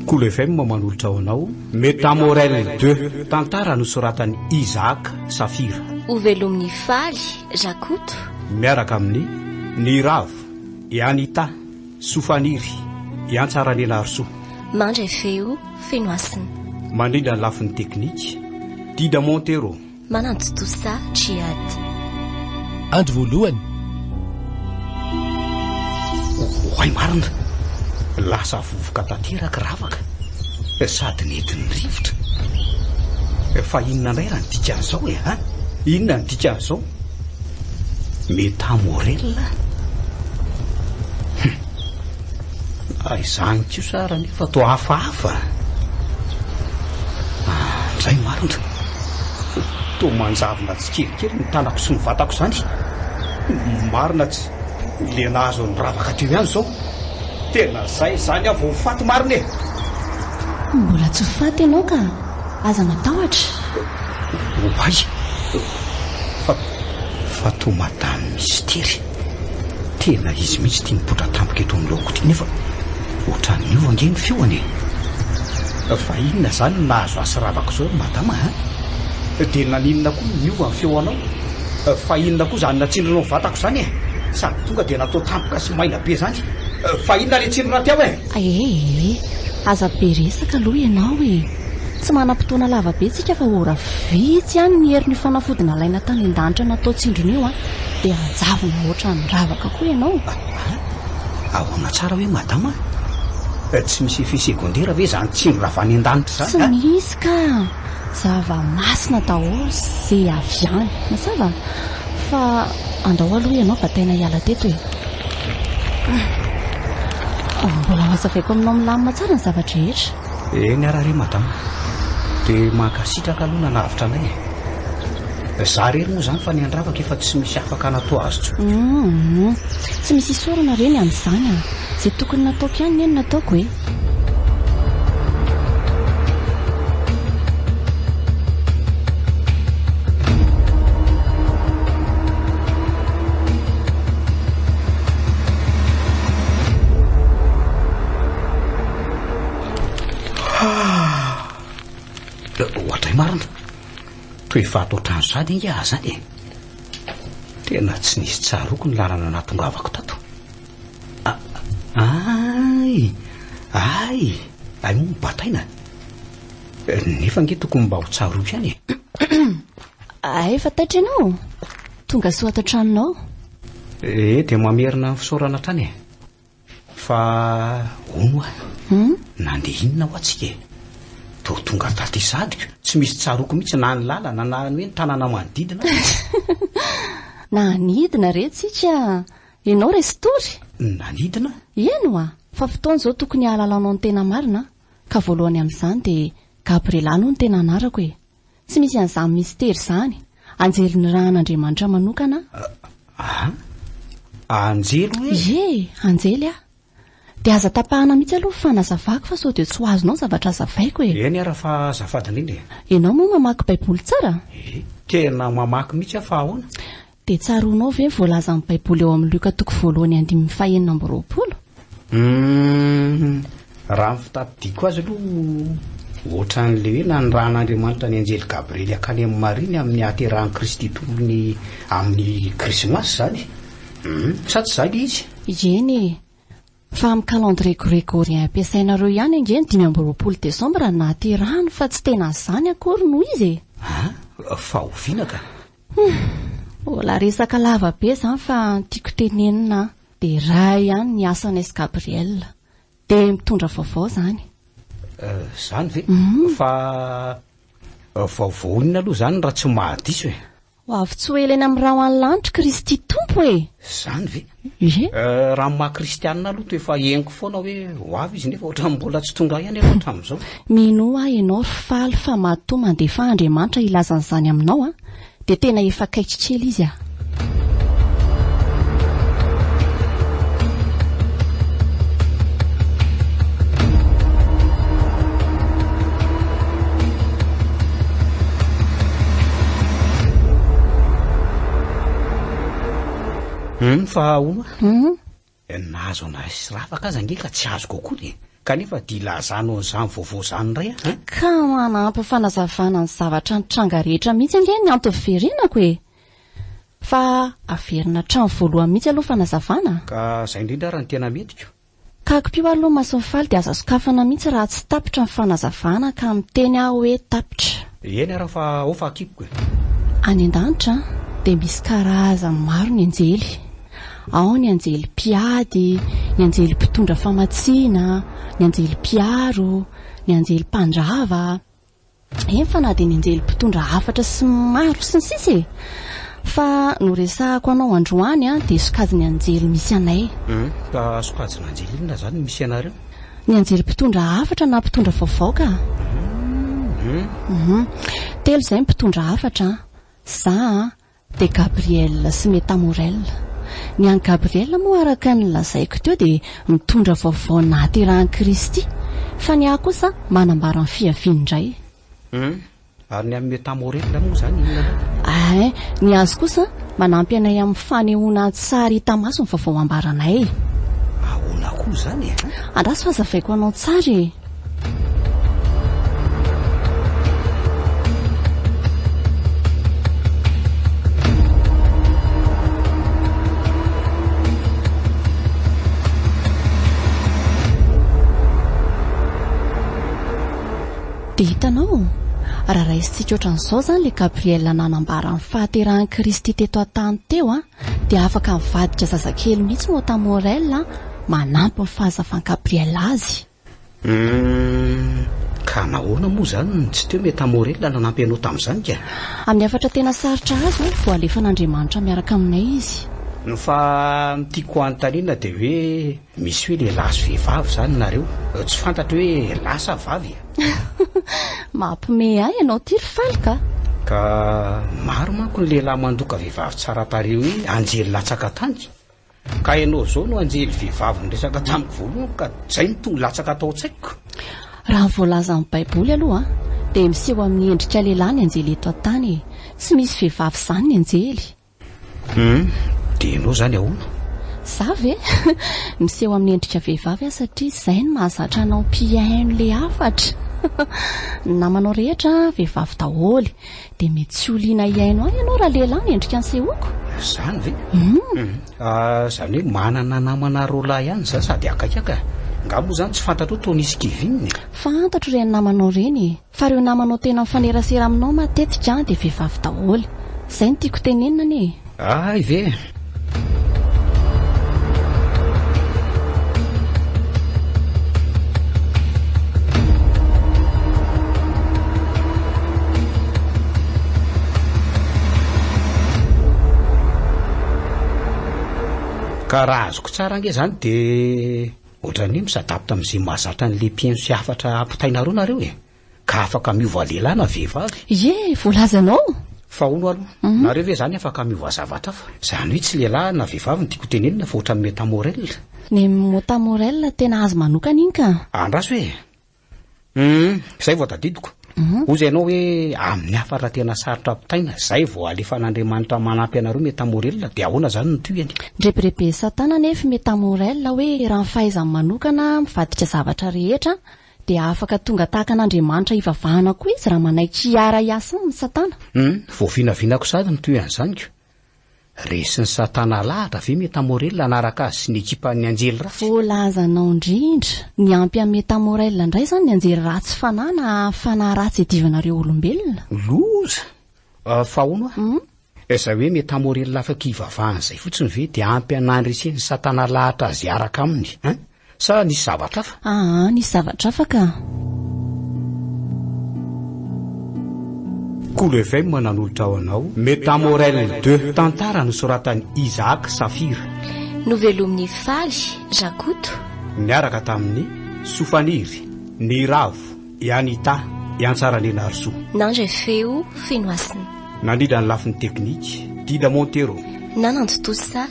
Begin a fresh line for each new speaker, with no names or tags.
Cool FM manolotra ho anao Métamorel 2 tantara no soratany Isaac Safira.
Ho velomin'ny faly Rakoto
miaraka amin'ny Niravo i Anita Sofaniry i Antsarany Larso.
mandray feo Fenoasina.
Mandrindra ny lafin'ny teknika Dida Montero.
Mananto tosa Triady.
Andro voalohany.
Hoay marina lasa vovoka tanteraka ravaka sady nentin'ny rivotra. Fa inona indray raha ny dikan'izao e ha? Inona ny dikan'izao? Métamorel. Izany kosa raha nefa to hafahafa. Izay marina to manjavona tsikelikely ny tanako sy ny vatako izany. Marina tsy le nahazo ny ravaka teo ihany izao. Tena izany aho vao faty marina e.
Mbola tsy faty ianao ka aza matahotra.
Hoay fa to madame mystère. Tena izy mihitsy tia mipotra tampoka eto amin'ny laoko ity nefa ohatran'ny miova ange ny feoany e. Fa inona izany no nahazo asy ravaka izao madama ha? Dia naninona koa miova ny feo anao? Fa inona koa izany natsindronao ny vatako izany e? Sady tonga dia natao tampoka sy maina be izany. Fa inona le tsindrona teo e?
Aza be resaka aloha ianao e. Tsy manam-potoana lava be tsika fa ora vitsy ihany ny herin'ny fanafodina laina tany an-danitra natao tsindrona io dia ajavona ohatran'ny ravaka koa ianao.
Ahoana tsara hoe madama? Tsy misy effet secondaire ve izany tsindrona avy any an-danitra
Tsy
izany?
misy ka zava-masina daholo izay avy any. Mazava fa andao aloha ianao bataina hiala teto e. Mbola mazavaiko aminao milamina tsara ny zavatra rehetra.
Eny arare madama. Dia mankasitraka aloha nanavitra anay e. Za rery moa izany fa ny andravaka efa tsy misy afaka natao azy tso.
Tsy misy isorana reny amin'izany izay tokony nataoko ihany eny nataoko e.
Ohatray marina toy efa atao trano sady inge ahy zany e. Tena tsy nisy tsaroko ny lalana natongavako tato. Ay moa bataina nefa nge tokony mba ho tsaroko ihany e.
Efa taitra ianao tonga soa ato tranonao.
Dia mamerina ny fisaorana trany e. Fa ono nandeha inona ho atsika e. To tonga taty sadiko tsy misy tsaroko mihitsy na ny lalana na ny hoe ny tanàna manodidina.
Nanidina re tsika ianao restory.
Nanidina?
Eno fa fotoana izao tokony hahalalanao ny tena marina ka voalohany amin'izany dia Gabriela no ny tena anarako e. Tsy misy an'izany mystère izany. Anjely ny ran'Andriamanitra manokana.
Anjelo e?
Anjely dia aza tapahana mihitsy aloha fanazavako fa sao dia tsy ho azonao zavatra azavaiko e.
Eny ara fa azafady indrindra.
Ianao moa mamaky baiboly tsara?
Tena mamaky mihitsy fa ahoana?
Dia tsaroanao ve voalaza amin'ny baiboly eo amin'ny Luka toko voalohany 5:20?
Raha fitadidiako azy aloha ohatran'le hoe nanoran'Andriamanitra ny anjely Gabriely akany amin'ny Mariny amin'ny ahaterahan'i Kristy tolony amin'ny Krismasy zany. Sa tsy izany izy?
Eny fa amin'ny calendrier grégorien ampiasainareo ihany angeny 20 Desambra nahaterahany fa tsy tena izany akory noho izy e.
Fa oviana ka?
Ola resaka lava be izany fa tiako tenenina dia raha ihany ny asan'es Gabriel dia mitondra vaovao izany.
Izany ve? Fa vaovao inona aloha izany raha tsy mahadiso e?
Ho avy tsy ho elena amin'ny raha ho any lanitra Kristy tompo e.
Izany ve? Raha maha kristianina aloha to efa henoko foana hoe ho avy izy nefa ohatran'ny mbola tsy tonga ihany efa hatramin'izao.
Mino ianao faly fa matoa mandefa Andriamanitra ilazan'izany aminao dia tena efa kaikikely izy
Fa ahoana? Nahazo anazy ravaka aza nge ka tsy azo kokoa kanefa dilazano an'izany vaovao zany ray
ka manampy fanazavana ny zavatra ny tranga rehetra mihitsy ange ny antoverinako e fa averina trano voalohany mihitsy aloha fanazavana
ka zay indrindra raha ny tena metiko
kakopio aloha masomifaly dia aza sokafana mihitsy raha tsy tapitra ny fanazavana ka miteny aho hoe tapitra
eny raha fa ofa akipoko
any an-danitra dia misy karazany maro ny anjely ao ny anjely mpiady ny anjely mpitondra famatsiana ny anjely mpiaro ny anjely mpandrava eny fa na dia ny anjely mpitondra hafatra sy maro sy ny sisa fa no resahako anao androany dia sokajiny anjely misy anay
ka sokajina anjely inona zany misy anareo
ny anjely mpitondra hafatra na mpitondra vaovao ka telo izay mpitondra hafatra za dia Gabriel sy Metamorel ny any Gabriel moa araka ny lazaiko teo dia mitondra vaovao naterahan'i Kristy fa ny ahy kosa manambara ny fiaviany indray
ary ny amin'ny Metamorel moa zany
ny azy kosa manampy anay amin'ny fanehoana tsara hita maso ny vaovao ambaranay
ahoana koa zany
andrasy fa zavaiko anao tsara dia hitanao raha raisitsika ohatran'izao zany le Gabriel nanambara ny fahaterahan'i Kristy teto an-tany teo dia afaka mivadika zazakely mihitsy no Metamorel manampy ny fahazavan'i Gabriel azy
ka nahoana moa zany tsy teo Metamorel nanampy anao tamin'izany ka
amin'ny afatra tena sarotra azy voalefan'Andriamanitra miaraka aminay izy
no fa mitiako anontaniana dia hoe misy hoe lehilahy sy vehivavy zany nareo tsy fantatra hoe lasa vavy
mampime ahy ianao tiry faly
ka maro manko ny lehilahy mandoka vehivavy tsara tareo hoe anjely latsaka tany ka ianao zao no anjely vehivavy nyresaka tamiko voalohany ka zay no tonga latsaka atao tsaiko
raha voalaza amin'ny baiboly aloha dia miseho amin'ny endrika lehilahy ny anjely eto an-tany tsy misy vehivavy izany ny anjely
dia ianao zany ahoana
zavy miseho amin'ny endrika vehivavy satria izay no mahazatra anao mpiaino le afatra namanao rehetra vehivavy daholy dia mety tsy oliana iaino ahy ianao raha lehilahy ny endrika ny sehoko
zany ve zany hoe manana namana roalahy ihany za sady akakaka ngamo zany tsy fantatro tonisy kivininy
fantatro ireny namanao reny fa ireo namanao tena mifanerasera aminao matetika dia vehivavy daholy izay no tiako tenenina anie
ay ve ka raha azoko tsara ange zany dia ohatran'ny misadapy tamin'izay mahazatra n'le mpiaino sy afatra ampitainareo nareo ka afaka miova lehilahy na vehivavy
voalazanao
fa ono aloha nareo ve zany afaka miova zavatra fa zany hoe tsy lehilahy na vehivavy ny tiako tenenina fa ohatran'ny Metamorel
ny Metamorel tena azy manokana iny ka
andraso hoe zay vao tadidiko ozy ianao hoe amin'ny afatra tena sarotra ampitaina zay vao alefan'Andriamanitra manampy anareo Metamorel dia ahoana zany no toyany
ndrebirebe satana nefa Metamorel hoe raha ny fahaizany manokana mivadika zavatra rehetra dia afaka tonga tahaka an'Andriamanitra ivavahana koa izy raha manaiky hiara hiasa ny satana
voavinavinako sady ny toy an'izanyko resin'ny satana lahatra ve Metamorel anaraka azy sy ny ekipan'ny anjely ratsy
voalazanao indrindra ny ampy amin'ny Metamorel indray zany ny anjely ratsy fanana fanahy ratsy edivanareo olombelona
loza fa ono izay hoe Metamorel afaka ivavahana izay fotsiny ve dia ampy anandreseny satana lahatra azy araka aminy sa nisy zavatra hafa
nisy zavatra hafa ka
Cool FM mananolotra ao anao Metamorel 2 tantara nosoratan'i Isaac Safira
novelomin'ny faly Jakoto
niaraka tamin'ny Sofaniry Niravo Yanita Yantsaralena Arsoa
nandray feo Fenoasina
nandrindra ny lafin'ny teknika Dida Montero
nanandotosa